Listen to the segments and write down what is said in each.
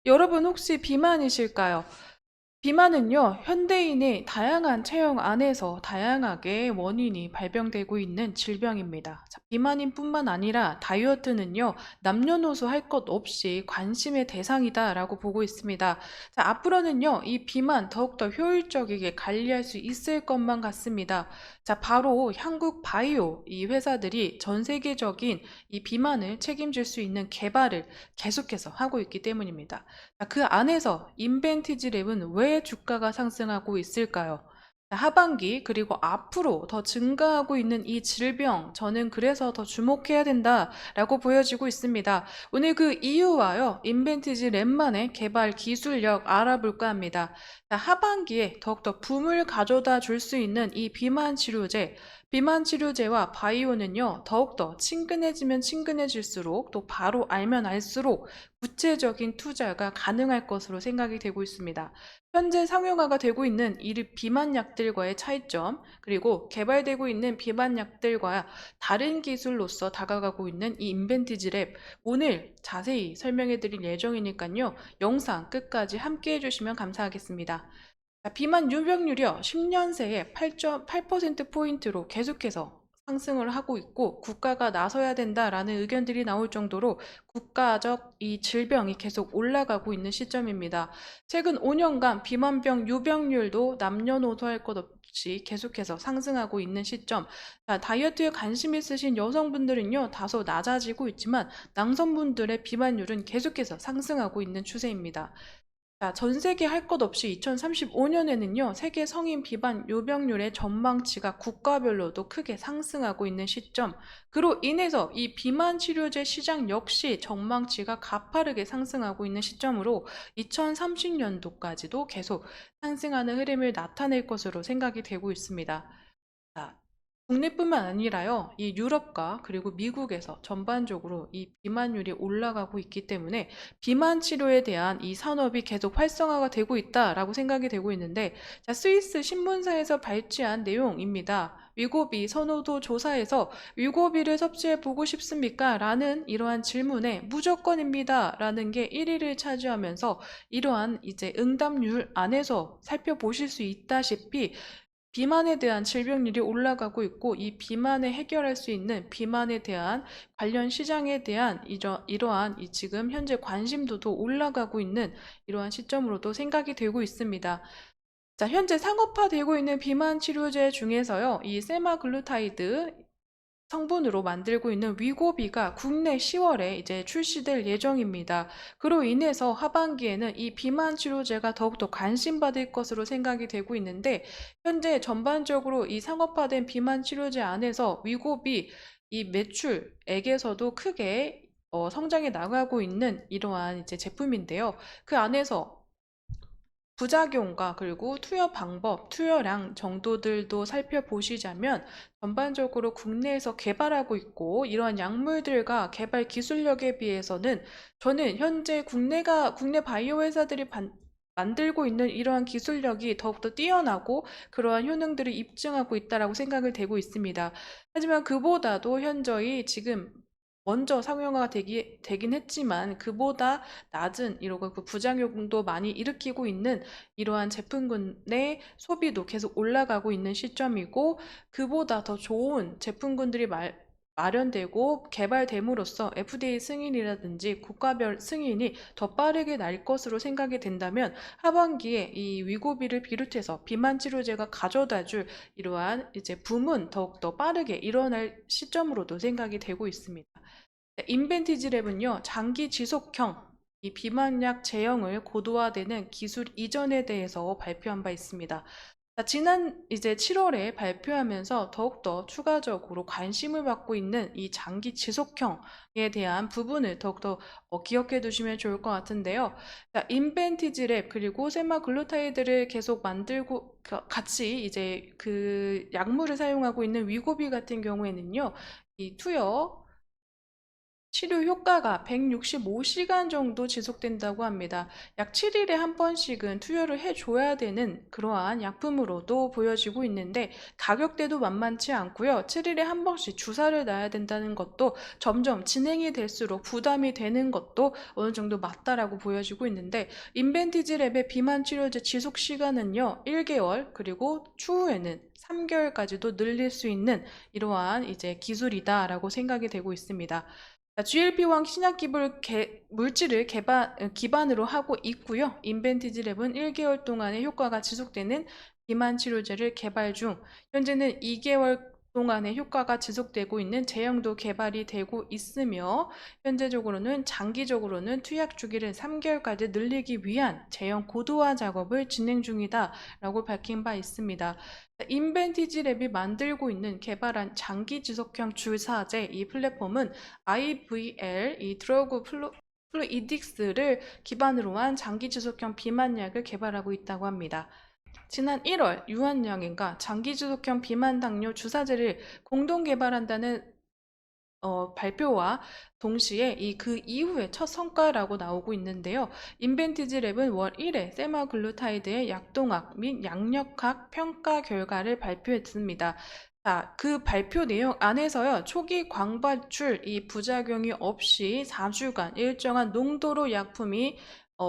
여러분 혹시 비만이실까요? 비만은요, 현대인의 다양한 체형 안에서 다양하게 원인이 발병되고 있는 질병입니다. 자, 비만인 뿐만 아니라 다이어트는요, 남녀노소 할 것 없이 관심의 대상이다라고 보고 있습니다. 자, 앞으로는요, 이 비만 더욱더 효율적이게 관리할 수 있을 것만 같습니다. 자, 바로 한국 바이오 이 회사들이 전 세계적인 이 비만을 책임질 수 있는 개발을 계속해서 하고 있기 때문입니다. 그 안에서 인벤티지 랩은 왜 주가가 상승하고 있을까요? 하반기 그리고 앞으로 더 증가하고 있는 이 질병, 저는 그래서 더 주목해야 된다라고 보여지고 있습니다. 오늘 그 이유와요, 인벤티지 랩만의 개발 기술력 알아볼까 합니다. 하반기에 더욱더 붐을 가져다 줄 수 있는 이 비만 치료제, 비만 치료제와 바이오는요, 더욱더 친근해지면 친근해질수록 또 바로 알면 알수록 구체적인 투자가 가능할 것으로 생각이 되고 있습니다. 현재 상용화가 되고 있는 이 비만약들과의 차이점, 그리고 개발되고 있는 비만약들과 다른 기술로서 다가가고 있는 이 인벤티지 랩, 오늘 자세히 설명해 드릴 예정이니까요. 영상 끝까지 함께 해주시면 감사하겠습니다. 자, 비만 유병률이요, 10년 새에 8.8%포인트로 계속해서 상승을 하고 있고, 국가가 나서야 된다라는 의견들이 나올 정도로 국가적 이 질병이 계속 올라가고 있는 시점입니다. 최근 5년간 비만병 유병률도 남녀노소 할 것 없이 계속해서 상승하고 있는 시점. 자, 다이어트에 관심 있으신 여성분들은요, 다소 낮아지고 있지만 남성분들의 비만율은 계속해서 상승하고 있는 추세입니다. 자, 전 세계 할 것 없이 2035년에는요, 세계 성인 비만 요병률의 전망치가 국가별로도 크게 상승하고 있는 시점. 그로 인해서 이 비만 치료제 시장 역시 전망치가 가파르게 상승하고 있는 시점으로 2030년도까지도 계속 상승하는 흐름을 나타낼 것으로 생각이 되고 있습니다. 자, 국내뿐만 아니라요, 이 유럽과 그리고 미국에서 전반적으로 이 비만율이 올라가고 있기 때문에 비만 치료에 대한 이 산업이 계속 활성화가 되고 있다라고 생각이 되고 있는데, 자, 스위스 신문사에서 발췌한 내용입니다. 위고비 선호도 조사에서 위고비를 섭취해 보고 싶습니까? 라는 이러한 질문에 무조건입니다. 라는 게 1위를 차지하면서 이러한 이제 응답률 안에서 살펴보실 수 있다시피 비만에 대한 질병률이 올라가고 있고, 이 비만을 해결할 수 있는 비만에 대한 관련 시장에 대한 이러한 이 지금 현재 관심도도 올라가고 있는 이러한 시점으로도 생각이 되고 있습니다. 자, 현재 상업화되고 있는 비만 치료제 중에서요, 이 세마글루타이드 성분으로 만들고 있는 위고비가 국내 10월에 이제 출시될 예정입니다. 그로 인해서 하반기에는 이 비만 치료제가 더욱더 관심받을 것으로 생각이 되고 있는데, 현재 전반적으로 이 상업화된 비만 치료제 안에서 위고비 이 매출액에서도 크게 성장해 나가고 있는 이러한 이제 제품인데요. 그 안에서 부작용과 그리고 투여 방법, 투여량 정도들도 살펴보시자면 전반적으로 국내에서 개발하고 있고, 이러한 약물들과 개발 기술력에 비해서는 저는 현재 국내 바이오 회사들이 만들고 있는 이러한 기술력이 더욱더 뛰어나고 그러한 효능들을 입증하고 있다라고 생각을 되고 있습니다. 하지만 그보다도 현저히 지금 먼저 상용화가 되긴 했지만 그보다 낮은 이러고 그 부작용도 많이 일으키고 있는 이러한 제품군의 소비도 계속 올라가고 있는 시점이고, 그보다 더 좋은 제품군들이 마련되고 개발됨으로써 FDA 승인이라든지 국가별 승인이 더 빠르게 날 것으로 생각이 된다면, 하반기에 이 위고비를 비롯해서 비만 치료제가 가져다줄 이러한 이제 붐은 더욱더 빠르게 일어날 시점으로도 생각이 되고 있습니다. 네, 인벤티지 랩은요, 장기 지속형 이 비만약 제형을 고도화되는 기술 이전에 대해서 발표한 바 있습니다. 자, 지난 이제 7월에 발표하면서 더욱더 추가적으로 관심을 받고 있는 이 장기 지속형에 대한 부분을 더욱더 기억해 두시면 좋을 것 같은데요. 자, 인벤티지 랩 그리고 세마글루타이드를 계속 만들고 같이 이제 그 약물을 사용하고 있는 위고비 같은 경우에는요, 이 투여 치료 효과가 165시간 정도 지속된다고 합니다. 약 7일에 한 번씩은 투여를 해줘야 되는 그러한 약품으로도 보여지고 있는데 가격대도 만만치 않고요. 7일에 한 번씩 주사를 놔야 된다는 것도 점점 진행이 될수록 부담이 되는 것도 어느 정도 맞다라고 보여지고 있는데 인벤티지 랩의 비만 치료제 지속 시간은요 1개월 그리고 추후에는 3개월까지도 늘릴 수 있는 이러한 이제 기술이다라고 생각이 되고 있습니다. GLP-1 신약 물질을 기반으로 하고 있고요. 인벤티지랩은 1개월 동안의 효과가 지속되는 비만 치료제를 개발 중, 현재는 2개월 동안의 효과가 지속되고 있는 제형도 개발이 되고 있으며, 현재적으로는 장기적으로는 투약 주기를 3개월까지 늘리기 위한 제형 고도화 작업을 진행 중이다라고 밝힌 바 있습니다. 인벤티지 랩이 만들고 있는 개발한 장기 지속형 주사제 이 플랫폼은 IVL, 이 드러그 플루이딕스를 기반으로 한 장기 지속형 비만약을 개발하고 있다고 합니다. 지난 1월 유한양인가 장기 지속형 비만 당뇨 주사제를 공동 개발한다는 발표와 동시에 그 이후에 첫 성과라고 나오고 있는데요. 인벤티지 랩은 월 1회 세마글루타이드의 약동학 및 양력학 평가 결과를 발표했습니다. 자, 그 발표 내용 안에서요, 초기 광발출 이 부작용이 없이 4주간 일정한 농도로 약품이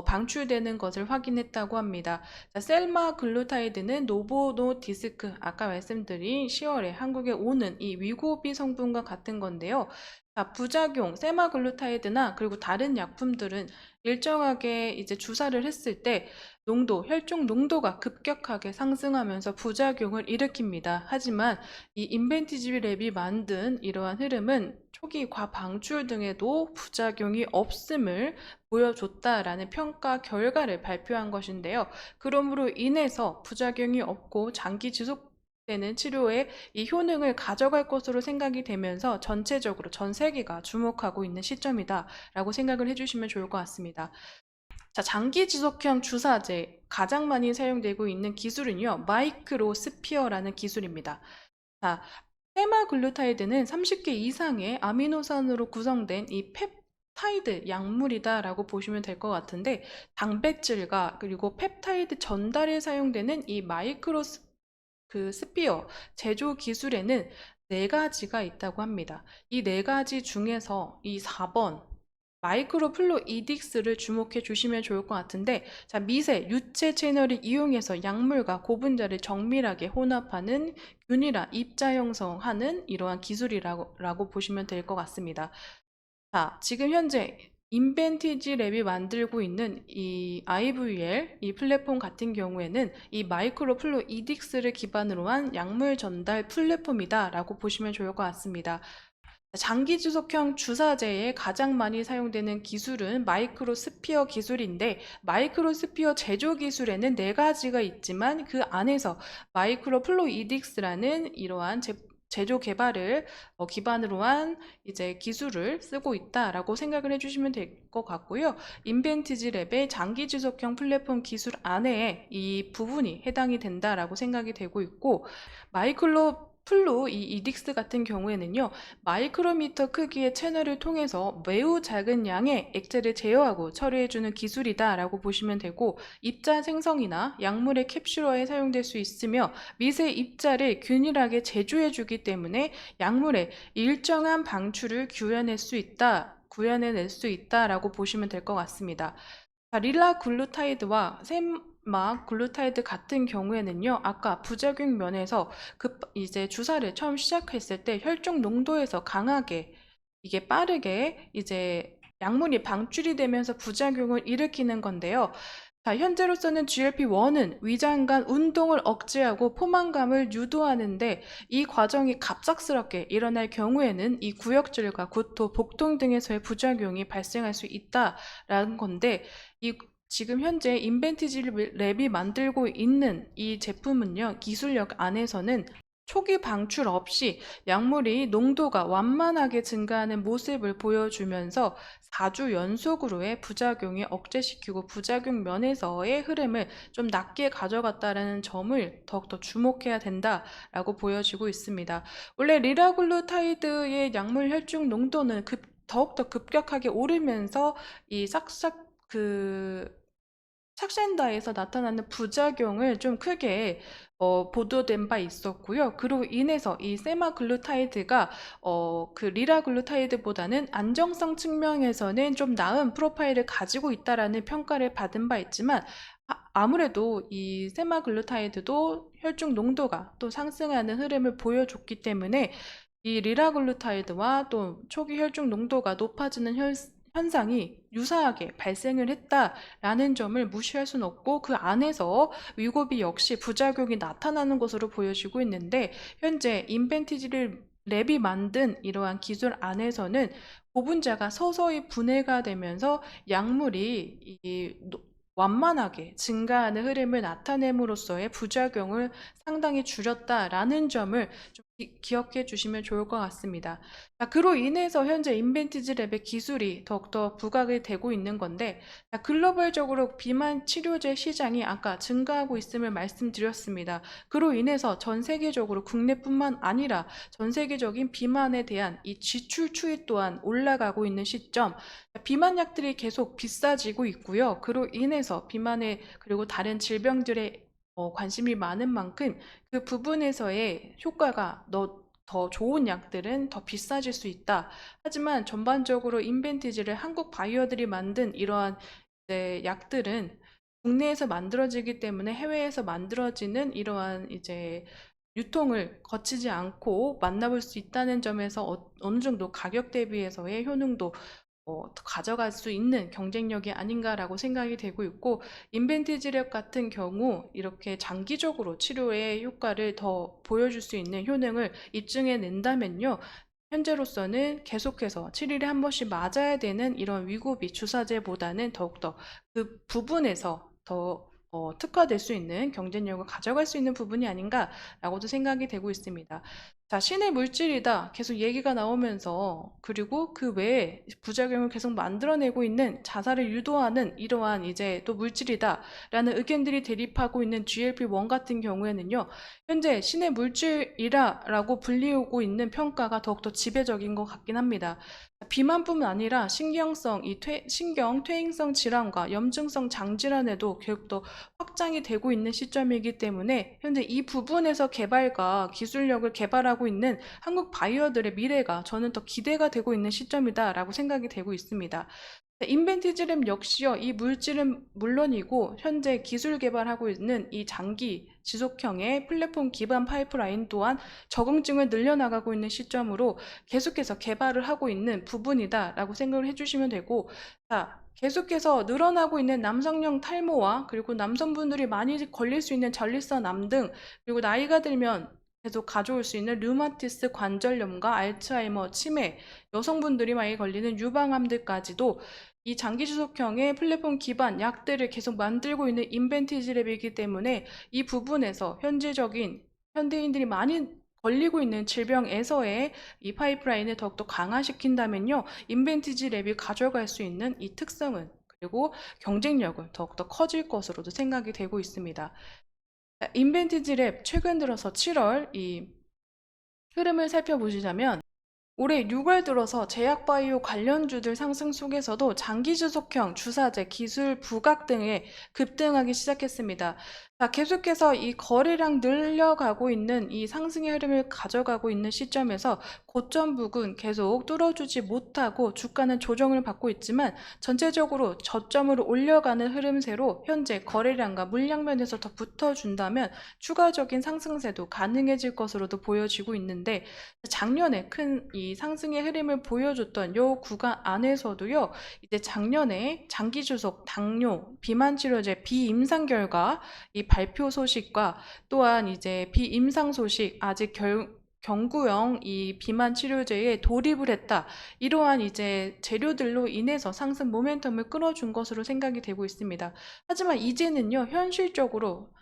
방출되는 것을 확인했다고 합니다. 자, 셀마글루타이드는 노보노디스크, 아까 말씀드린 10월에 한국에 오는 이 위고비 성분과 같은 건데요. 자, 부작용, 세마글루타이드나 그리고 다른 약품들은 일정하게 이제 주사를 했을 때 혈중 농도가 급격하게 상승하면서 부작용을 일으킵니다. 하지만 이 인벤티지 랩이 만든 이러한 흐름은 초기 과방출 등에도 부작용이 없음을 보여줬다라는 평가 결과를 발표한 것인데요. 그러므로 인해서 부작용이 없고 장기 지속되는 치료에 이 효능을 가져갈 것으로 생각이 되면서 전체적으로 전 세계가 주목하고 있는 시점이다라고 생각을 해주시면 좋을 것 같습니다. 자, 장기 지속형 주사제 가장 많이 사용되고 있는 기술은요, 마이크로스피어라는 기술입니다. 자, 세마글루타이드는 30개 이상의 아미노산으로 구성된 이 펩타이드 약물이다라고 보시면 될 것 같은데, 단백질과 그리고 펩타이드 전달에 사용되는 이 스피어 제조 기술에는 4가지가 있다고 합니다. 이 4가지 중에서 이 4번 마이크로플루이딕스를 주목해 주시면 좋을 것 같은데, 자, 미세 유체 채널을 이용해서 약물과 고분자를 정밀하게 혼합하는 균일한 입자 형성하는 이러한 기술이라고 보시면 될 것 같습니다. 자, 지금 현재 인벤티지 랩이 만들고 있는 이 IVL 이 플랫폼 같은 경우에는 이 마이크로플루이딕스를 기반으로 한 약물 전달 플랫폼이다라고 보시면 좋을 것 같습니다. 장기 지속형 주사제에 가장 많이 사용되는 기술은 마이크로스피어 기술인데, 마이크로스피어 제조 기술에는 4가지가 있지만 그 안에서 마이크로플루이딕스라는 이러한 제조 개발을 기반으로 한 이제 기술을 쓰고 있다라고 생각을 해주시면 될 것 같고요. 인벤티지 랩의 장기 지속형 플랫폼 기술 안에 이 부분이 해당이 된다라고 생각이 되고 있고, 이딕스 같은 경우에는요, 마이크로미터 크기의 채널을 통해서 매우 작은 양의 액체를 제어하고 처리해주는 기술이다라고 보시면 되고, 입자 생성이나 약물의 캡슐화에 사용될 수 있으며 미세 입자를 균일하게 제조해주기 때문에 약물의 일정한 방출을 구현해낼 수 있다라고 보시면 될 것 같습니다. 자, 릴라글루타이드와 세마글루타이드 같은 경우에는요, 아까 부작용 면에서 이제 주사를 처음 시작했을 때 혈중 농도에서 강하게 이게 빠르게 이제 약물이 방출이 되면서 부작용을 일으키는 건데요. 자, 현재로서는 GLP-1은 위장 간 운동을 억제하고 포만감을 유도하는데, 이 과정이 갑작스럽게 일어날 경우에는 이 구역질과 구토, 복통 등에서의 부작용이 발생할 수 있다라는 건데, 지금 현재 인벤티지 랩이 만들고 있는 이 제품은요, 기술력 안에서는 초기 방출 없이 약물이 농도가 완만하게 증가하는 모습을 보여주면서 4주 연속으로의 부작용이 억제시키고 부작용 면에서의 흐름을 좀 낮게 가져갔다는 점을 더욱더 주목해야 된다라고 보여지고 있습니다. 원래 리라글루타이드의 약물 혈중 농도는 더욱더 급격하게 오르면서 이 싹싹 삭센다에서 나타나는 부작용을 좀 크게 보도된 바 있었고요. 그로 인해서 이 세마글루타이드가 그 리라글루타이드보다는 안정성 측면에서는 좀 나은 프로파일을 가지고 있다라는 평가를 받은 바 있지만 아무래도 이 세마글루타이드도 혈중 농도가 또 상승하는 흐름을 보여줬기 때문에 이 리라글루타이드와 또 초기 혈중 농도가 높아지는 현상이 유사하게 발생을 했다라는 점을 무시할 수는 없고, 그 안에서 위고비 역시 부작용이 나타나는 것으로 보여지고 있는데, 현재 인벤티지를 랩이 만든 이러한 기술 안에서는 고분자가 서서히 분해가 되면서 약물이 완만하게 증가하는 흐름을 나타냄으로써의 부작용을 상당히 줄였다라는 점을 좀 기억해 주시면 좋을 것 같습니다. 자, 그로 인해서 현재 인벤티지 랩의 기술이 더욱더 부각이 되고 있는 건데, 자, 글로벌적으로 비만 치료제 시장이 아까 증가하고 있음을 말씀드렸습니다. 그로 인해서 전 세계적으로 국내뿐만 아니라 전 세계적인 비만에 대한 이 지출 추이 또한 올라가고 있는 시점, 비만 약들이 계속 비싸지고 있고요. 그로 인해서 비만에 그리고 다른 질병들에 관심이 많은 만큼 그 부분에서의 효과가 더 좋은 약들은 더 비싸질 수 있다. 하지만 전반적으로 인벤티지를 한국 바이어들이 만든 이러한 이제 약들은 국내에서 만들어지기 때문에 해외에서 만들어지는 이러한 이제 유통을 거치지 않고 만나볼 수 있다는 점에서 어느 정도 가격 대비해서의 효능도 가져갈 수 있는 경쟁력이 아닌가라고 생각이 되고 있고, 인벤티지랩 같은 경우 이렇게 장기적으로 치료의 효과를 더 보여줄 수 있는 효능을 입증해 낸다면요, 현재로서는 계속해서 7일에 한 번씩 맞아야 되는 이런 위고비 주사제보다는 더욱더 그 부분에서 더 특화될 수 있는 경쟁력을 가져갈 수 있는 부분이 아닌가라고도 생각이 되고 있습니다. 자, 신의 물질이다 계속 얘기가 나오면서, 그리고 그 외에 부작용을 계속 만들어내고 있는 자살을 유도하는 이러한 이제 또 물질이다 라는 의견들이 대립하고 있는 GLP-1 같은 경우에는요, 현재 신의 물질이라고 불리우고 있는 평가가 더욱더 지배적인 것 같긴 합니다. 비만뿐만 아니라 신경 퇴행성 질환과 염증성 장질환에도 계속 더 확장이 되고 있는 시점이기 때문에 현재 이 부분에서 개발과 기술력을 개발하고 있는 한국 바이어들의 미래가 저는 더 기대가 되고 있는 시점이다라고 생각이 되고 있습니다. 인벤티지램 역시요, 이 물질은 물론이고 현재 기술 개발하고 있는 이 장기 지속형의 플랫폼 기반 파이프라인 또한 적응증을 늘려나가고 있는 시점으로 계속해서 개발을 하고 있는 부분이다라고 생각을 해주시면 되고, 자, 계속해서 늘어나고 있는 남성형 탈모와 그리고 남성분들이 많이 걸릴 수 있는 전립선 암 등, 그리고 나이가 들면 계속 가져올 수 있는 류마티스 관절염과 알츠하이머, 치매, 여성분들이 많이 걸리는 유방암들까지도 이 장기 지속형의 플랫폼 기반 약들을 계속 만들고 있는 인벤티지랩이기 때문에 이 부분에서 현대인들이 많이 걸리고 있는 질병에서의 이 파이프라인을 더욱더 강화시킨다면요, 인벤티지랩이 가져갈 수 있는 이 특성은 그리고 경쟁력은 더욱더 커질 것으로도 생각이 되고 있습니다. 인벤티지랩 최근 들어서 7월 이 흐름을 살펴보시자면, 올해 6월 들어서 제약바이오 관련주들 상승 속에서도 장기지속형 주사제 기술 부각 등에 급등하기 시작했습니다. 자, 계속해서 이 거래량 늘려가고 있는 이 상승의 흐름을 가져가고 있는 시점에서 고점 부근 계속 뚫어주지 못하고 주가는 조정을 받고 있지만, 전체적으로 저점으로 올려가는 흐름세로 현재 거래량과 물량면에서 더 붙어준다면 추가적인 상승세도 가능해질 것으로도 보여지고 있는데, 작년에 큰 이 상승의 흐름을 보여줬던 요 구간 안에서도요, 이제 작년에 장기주속 당뇨 비만 치료제 비임상 결과 이 발표 소식과 또한 이제 비임상 소식, 아직 경구용 이 비만 치료제에 돌입을 했다, 이러한 이제 재료들로 인해서 상승 모멘텀을 끌어준 것으로 생각이 되고 있습니다. 하지만 이제는요, 현실적으로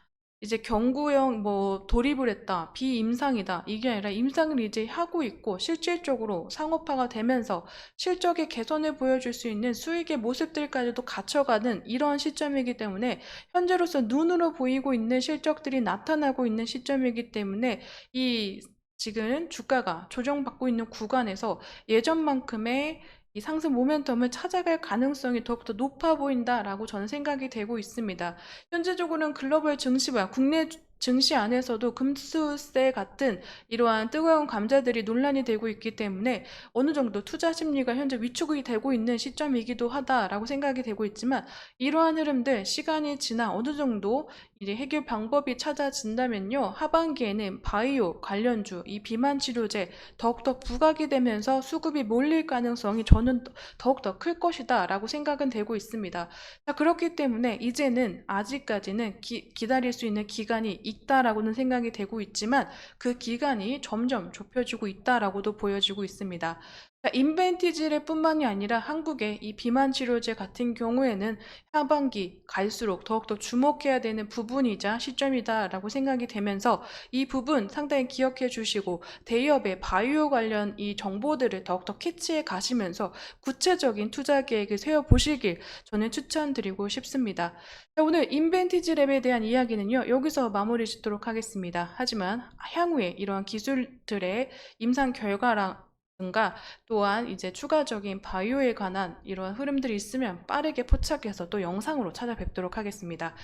이제 경구형 돌입을 했다, 비임상이다, 이게 아니라 임상을 이제 하고 있고 실질적으로 상업화가 되면서 실적의 개선을 보여줄 수 있는 수익의 모습들까지도 갖춰가는 이러한 시점이기 때문에, 현재로서 눈으로 보이고 있는 실적들이 나타나고 있는 시점이기 때문에 이 지금 주가가 조정받고 있는 구간에서 예전만큼의 이 상승 모멘텀을 찾아갈 가능성이 더욱더 높아 보인다라고 저는 생각이 되고 있습니다. 현재적으로는 글로벌 증시와 국내 증시 안에서도 금수세 같은 이러한 뜨거운 감자들이 논란이 되고 있기 때문에 어느 정도 투자 심리가 현재 위축이 되고 있는 시점이기도 하다라고 생각이 되고 있지만, 이러한 흐름들 시간이 지나 어느 정도 이제 해결 방법이 찾아진다면요, 하반기에는 바이오 관련주, 이 비만 치료제 더욱더 부각이 되면서 수급이 몰릴 가능성이 저는 더욱더 클 것이다 라고 생각은 되고 있습니다. 자, 그렇기 때문에 이제는 아직까지는 기다릴 수 있는 기간이 있다라고는 생각이 되고 있지만, 그 기간이 점점 좁혀지고 있다라고도 보여지고 있습니다. 자, 인벤티지를 뿐만이 아니라 한국의 이 비만 치료제 같은 경우에는 하반기 갈수록 더욱더 주목해야 되는 부분이자 시점이다라고 생각이 되면서, 이 부분 상당히 기억해 주시고 대기업의 바이오 관련 이 정보들을 더욱더 캐치해 가시면서 구체적인 투자 계획을 세워보시길 저는 추천드리고 싶습니다. 자, 오늘 인벤티지 랩에 대한 이야기는요, 여기서 마무리 짓도록 하겠습니다. 하지만 향후에 이러한 기술들의 임상 결과라든가 또한 이제 추가적인 바이오에 관한 이러한 흐름들이 있으면 빠르게 포착해서 또 영상으로 찾아뵙도록 하겠습니다.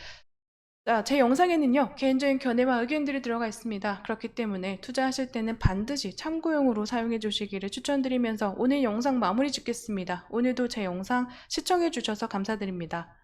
자, 제 영상에는요, 개인적인 견해와 의견들이 들어가 있습니다. 그렇기 때문에 투자하실 때는 반드시 참고용으로 사용해 주시기를 추천드리면서 오늘 영상 마무리 짓겠습니다. 오늘도 제 영상 시청해 주셔서 감사드립니다.